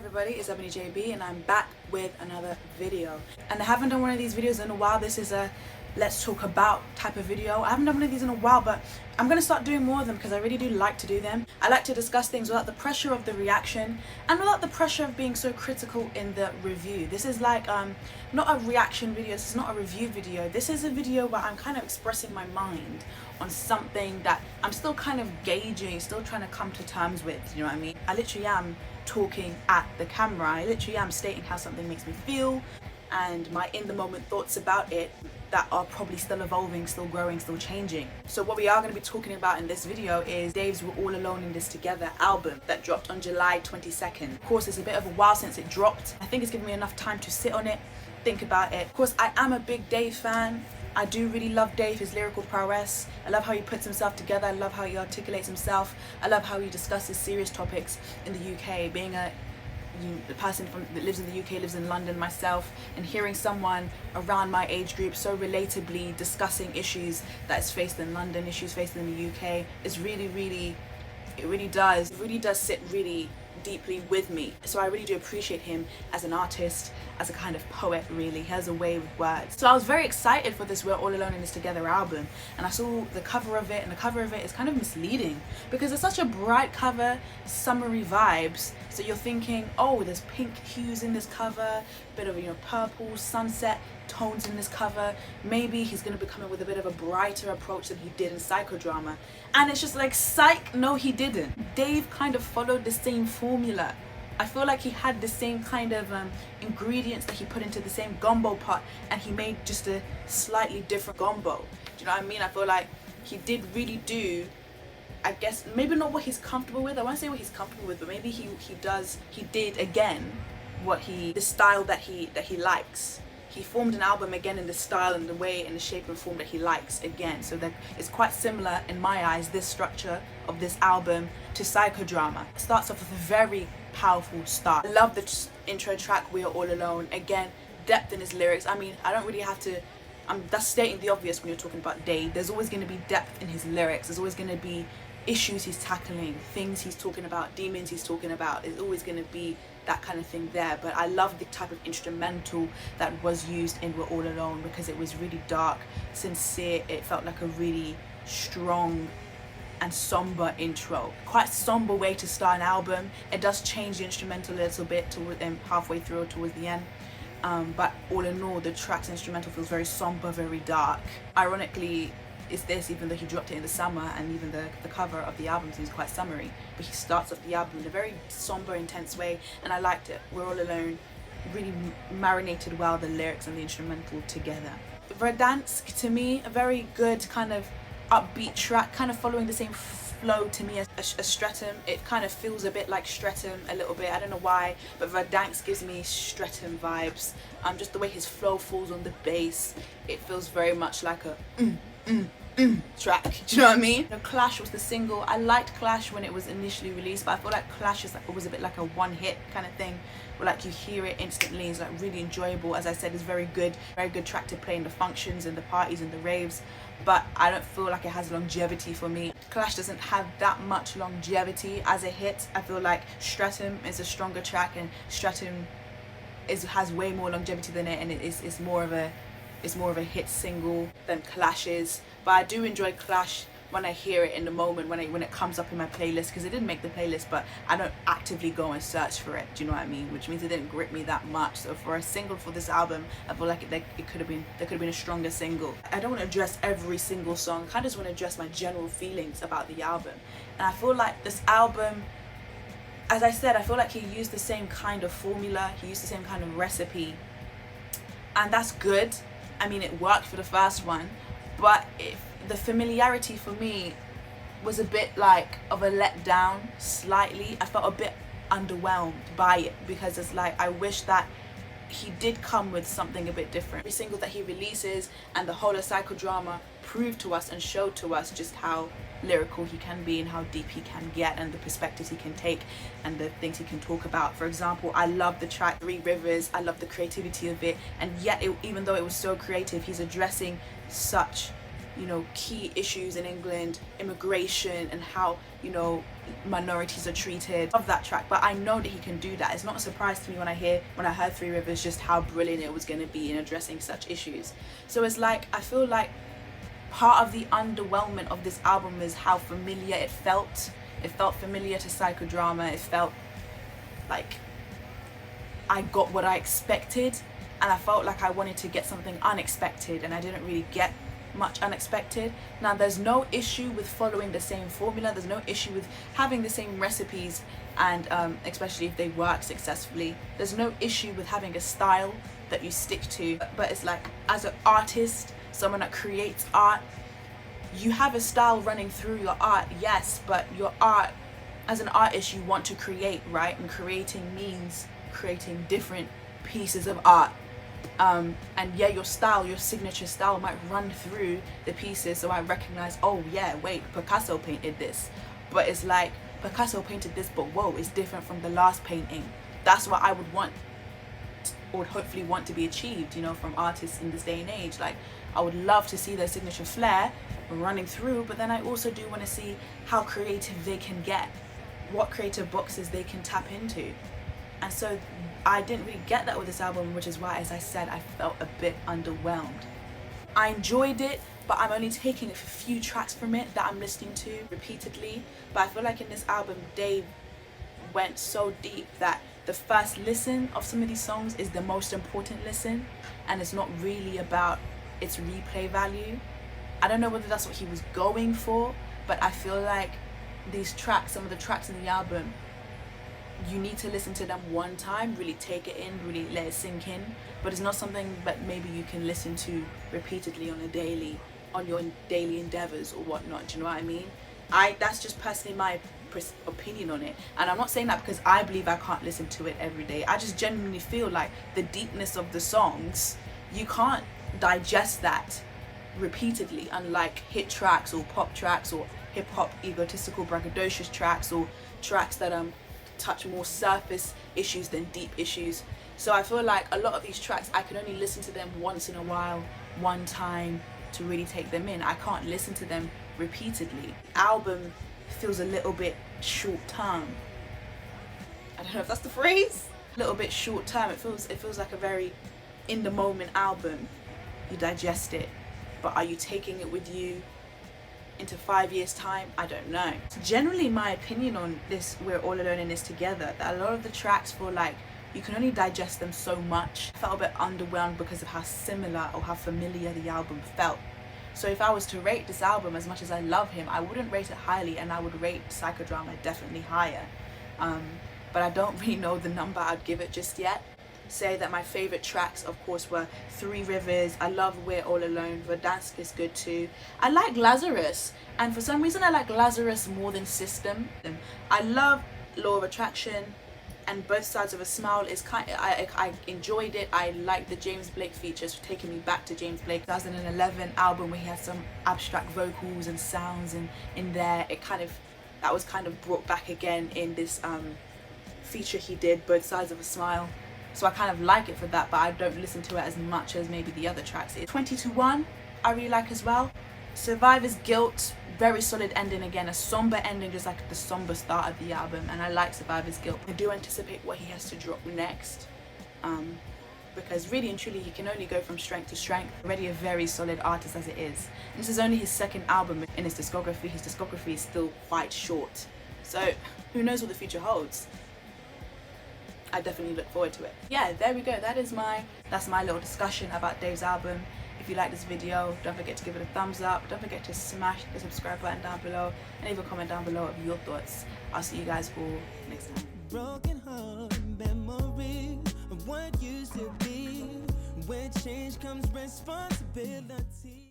everybody, it's Ebony JB and I'm back with another video. And I haven't done one of these videos in a while. This is a let's talk about type of video. I haven't done one of these in a while, but I'm going to start doing more of them because I really do like to do them. I like to discuss things without the pressure of the reaction and without the pressure of being so critical in the review. This is like not a reaction video, this is not a review video. This is a video where I'm kind of expressing my mind on something that I'm still kind of gauging, still trying to come to terms with, you know what I mean? I literally am talking at the camera. I literally am stating how something makes me feel and my in the moment thoughts about it that are probably still evolving, still growing, still changing. So what we are going to be talking about in this video is Dave's We're All Alone in This Together album that dropped on July 22nd. Of course, it's a bit of a while since it dropped. I think it's given me enough time to sit on it, think about it. Of course, I am a big Dave fan. I do really love Dave, his lyrical prowess. I love how he puts himself together. I love how he articulates himself. I love how he discusses serious topics in the UK. Being a person that lives in the UK, lives in London myself, and hearing someone around my age group so relatably discussing issues that is faced in London, issues faced in the UK, is really does sit really deeply with me. So I really do appreciate him as an artist, as a kind of poet. Really, he has a way with words. So I was very excited for this We're All Alone in This Together album, and I saw the cover of it, and the cover of it is kind of misleading because it's such a bright cover, summery vibes. So you're thinking, oh, there's pink hues in this cover, a bit of purple sunset tones in this cover. Maybe he's going to be coming with a bit of a brighter approach than he did in Psychodrama. And it's just like, psych, no he didn't. Dave kind of followed the same formula. I feel like he had the same kind of ingredients that he put into the same gumbo pot, and he made just a slightly different gumbo. Do you know what I mean? I feel like he did really do, I guess, maybe not what he's comfortable with. I won't say what he's comfortable with, but maybe he did again the style that he likes. He formed an album again in the style and the way and the shape and form that he likes again. So that it's quite similar in my eyes, this structure of this album, to Psychodrama. It starts off with a very powerful start. I love the intro track, We Are All Alone. Again, depth in his lyrics. I mean, I don't really have to, that's stating the obvious when you're talking about Dave. There's always going to be depth in his lyrics. There's always going to be issues he's tackling, things he's talking about, demons he's talking about. There's always going to be that kind of thing there. But I love the type of instrumental that was used in We're All Alone because it was really dark, sincere. It felt like a really strong and somber intro. Quite somber way to start an album. It does change the instrumental a little bit halfway through or towards the end. But all in all, the track's instrumental feels very somber, very dark. Ironically, it's this, even though he dropped it in the summer, and even the cover of the album seems quite summery, but he starts off the album in a very somber, intense way, and I liked it. We're All Alone really marinated well the lyrics and the instrumental together. Verdansk, to me, a very good kind of upbeat track, kind of following the same flow to me as Streatham. It kind of feels a bit like Streatham a little bit, I don't know why, but Verdansk gives me Streatham vibes. Just the way his flow falls on the bass, it feels very much like a track, do you know what I mean? Clash was the single. I liked Clash when it was initially released, but I feel like Clash was a bit like a one hit kind of thing, where like you hear it instantly. It's like really enjoyable. As I said, it's very good track to play in the functions and the parties and the raves, but I don't feel like it has longevity for me. Clash doesn't have that much longevity as a hit. I feel like Streatham is a stronger track, and Streatham has way more longevity than it, and it's more of a hit single than Clash is. But I do enjoy Clash when I hear it in the moment, when it comes up in my playlist, because it didn't make the playlist, but I don't actively go and search for it, do you know what I mean? Which means it didn't grip me that much. So for a single for this album, I feel like there could have been a stronger single. I don't want to address every single song, I kind of just want to address my general feelings about the album. And I feel like this album, as I said, I feel like he used the same kind of formula, he used the same kind of recipe, and that's good. I mean, it worked for the first one, but the familiarity for me was a bit like of a letdown, slightly. I felt a bit underwhelmed by it because it's like, I wish that he did come with something a bit different. Every single that he releases and the whole of Psychodrama proved to us and showed to us just how lyrical he can be and how deep he can get and the perspectives he can take and the things he can talk about. For example, I love the track 3 Rivers. I love the creativity of it, and yet even though it was so creative, he's addressing such you know, key issues in England, immigration, and how, you know, minorities are treated of that track. But I know that he can do that. It's not a surprise to me when I heard Three Rivers, just how brilliant it was going to be in addressing such issues. So it's like, I feel like part of the underwhelmment of this album is how familiar it felt. It felt familiar to psychodrama. It felt like I got what I expected, and I felt like I wanted to get something unexpected, and I didn't really get much unexpected. Now, there's no issue with following the same formula. There's no issue with having the same recipes, and especially if they work successfully. There's no issue with having a style that you stick to. But it's like, as an artist, someone that creates art, you have a style running through your art, yes, but your art, as an artist, you want to create, right? And creating means creating different pieces of art. And yeah, your style, your signature style might run through the pieces, so I recognize, oh yeah, wait, Picasso painted this. But it's like, Picasso painted this, but whoa, it's different from the last painting. That's what I would want, or would hopefully want to be achieved, you know, from artists in this day and age. Like, I would love to see their signature flair running through, but then I also do want to see how creative they can get, what creative boxes they can tap into. And so I didn't really get that with this album, which is why, as I said, I felt a bit underwhelmed. I enjoyed it, but I'm only taking a few tracks from it that I'm listening to repeatedly. But I feel like in this album, Dave went so deep that the first listen of some of these songs is the most important listen, and it's not really about its replay value. I don't know whether that's what he was going for, but I feel like these tracks, some of the tracks in the album, you need to listen to them one time, really take it in, really let it sink in. But it's not something that maybe you can listen to repeatedly on your daily endeavors or whatnot. Do you know what I mean? That's just personally my opinion on it, and I'm not saying that because I believe I can't listen to it every day. I just genuinely feel like the deepness of the songs, you can't digest that repeatedly, unlike hit tracks or pop tracks or hip-hop egotistical braggadocious tracks, or tracks that touch more surface issues than deep issues. So I feel like a lot of these tracks, I can only listen to them once in a while, one time, to really take them in. I can't listen to them repeatedly. The album feels a little bit short-term. I don't know if that's the phrase. A little bit short-term. It feels like a very in-the-moment album. You digest it, but are you taking it with you into 5 years time? I don't know. Generally, my opinion on this We're All Alone in This Together, that a lot of the tracks feel like you can only digest them so much. I felt a bit underwhelmed because of how similar or how familiar the album felt. So if I was to rate this album, as much as I love him, I wouldn't rate it highly, and I would rate Psychodrama definitely higher. But I don't really know the number I'd give it just yet. Say that my favorite tracks, of course, were Three Rivers. I love We're All Alone. Verdansk is good too. I like Lazarus, and for some reason I like Lazarus more than System. I love Law of Attraction, and Both Sides of a Smile is I enjoyed it. I like the James Blake features, taking me back to James Blake 2011 album where he had some abstract vocals and sounds in there. That was kind of brought back again in this feature he did, Both Sides of a Smile. So I kind of like it for that, but I don't listen to it as much as maybe the other tracks. 20-1 I really like as well. Survivor's Guilt, very solid ending again, a somber ending, just like the somber start of the album, and I like Survivor's Guilt. I do anticipate what he has to drop next, because really and truly he can only go from strength to strength. Already a very solid artist as it is. And this is only his second album in his discography. His discography is still quite short, so who knows what the future holds. I definitely look forward to it. Yeah, there we go. That's my little discussion about Dave's album. If you like this video, don't forget to give it a thumbs up. Don't forget to smash the subscribe button down below and leave a comment down below of your thoughts. I'll see you guys all next time. Broken heart, memory of what used to be. When change comes responsibility.